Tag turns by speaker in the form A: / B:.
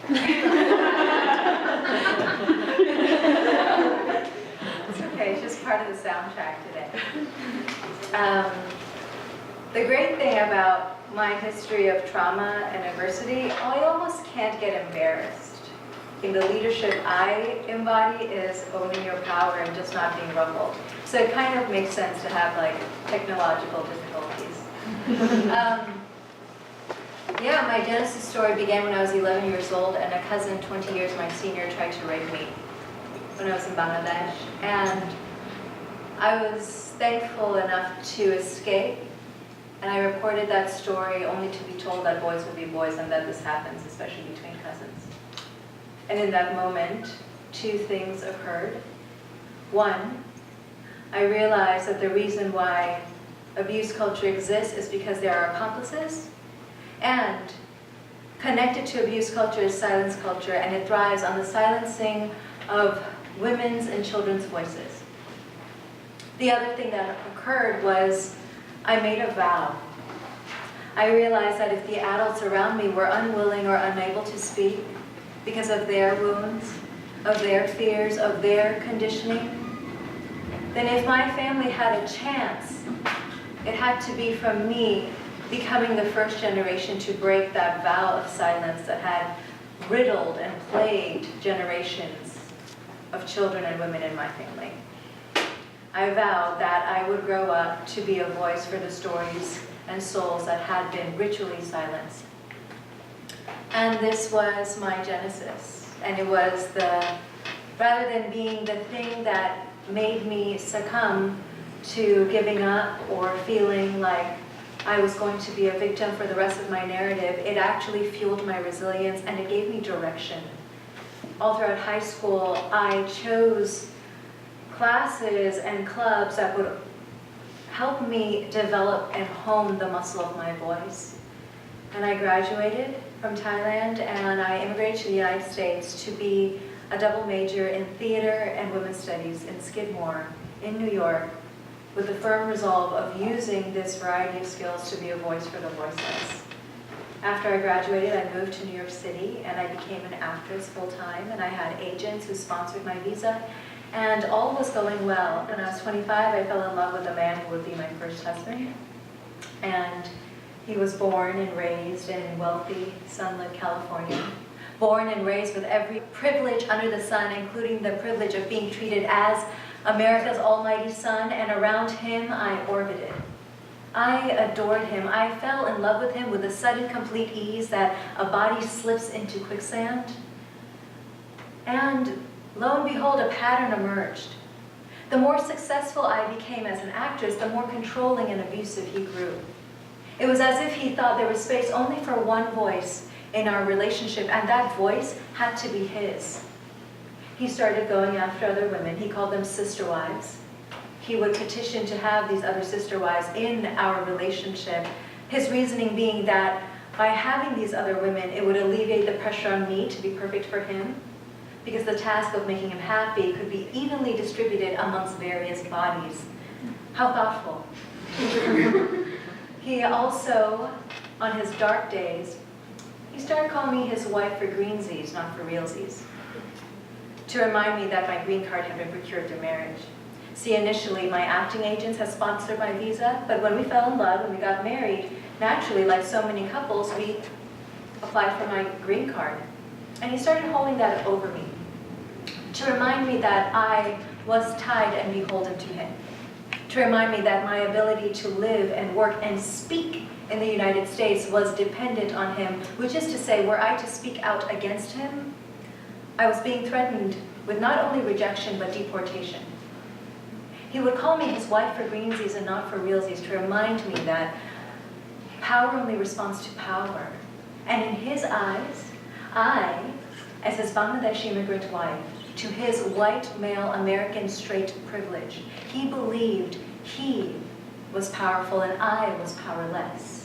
A: It's okay, it's just part of the soundtrack today. The great thing about my history of trauma and adversity, I almost can't get embarrassed. In the leadership I embody is owning your power and just not being rumbled. So it kind of makes sense to have like technological difficulties. Yeah, my Genesis story began when I was 11 years old, and a cousin 20 years my senior tried to rape me when I was in Bangladesh. And I was thankful enough to escape, and I reported that story only to be told that boys will be boys and that this happens, especially between cousins. And in that moment, two things occurred. One, I realized that the reason why abuse culture exists is because there are accomplices, and connected to abuse culture is silence culture, and it thrives on the silencing of women's and children's voices. The other thing that occurred was I made a vow. I realized that if the adults around me were unwilling or unable to speak because of their wounds, of their fears, of their conditioning, then if my family had a chance, it had to be from me becoming the first generation to break that vow of silence that had riddled and plagued generations of children and women in my family. I vowed that I would grow up to be a voice for the stories and souls that had been ritually silenced. And this was my genesis. And it was rather than being the thing that made me succumb to giving up or feeling like I was going to be a victim for the rest of my narrative, it actually fueled my resilience and it gave me direction. All throughout high school, I chose classes and clubs that would help me develop and hone the muscle of my voice. And I graduated from Thailand and I immigrated to the United States to be a double major in theater and women's studies in Skidmore, in New York, with the firm resolve of using this variety of skills to be a voice for the voiceless. After I graduated, I moved to New York City and I became an actress full-time, and I had agents who sponsored my visa, and all was going well. When I was 25, I fell in love with a man who would be my first husband. And he was born and raised in wealthy, sunlit California. Born and raised with every privilege under the sun, including the privilege of being treated as America's almighty son, and around him I orbited. I adored him. I fell in love with him with a sudden complete ease that a body slips into quicksand. And lo and behold, a pattern emerged. The more successful I became as an actress, the more controlling and abusive he grew. It was as if he thought there was space only for one voice in our relationship, and that voice had to be his. He started going after other women. He called them sister wives. He would petition to have these other sister wives in our relationship, his reasoning being that by having these other women, it would alleviate the pressure on me to be perfect for him, because the task of making him happy could be evenly distributed amongst various bodies. How thoughtful. He also, on his dark days, he started calling me his wife for greensies, not for realsies, to remind me that my green card had been procured through marriage. See, initially, my acting agents had sponsored my visa, but when we fell in love and we got married, naturally, like so many couples, we applied for my green card. And he started holding that over me, to remind me that I was tied and beholden to him, to remind me that my ability to live and work and speak in the United States was dependent on him, which is to say, were I to speak out against him, I was being threatened with not only rejection, but deportation. He would call me his wife for greensies and not for realsies, to remind me that power only responds to power. And in his eyes, I, as his Bangladeshi immigrant wife, to his white male American straight privilege, he believed he was powerful and I was powerless.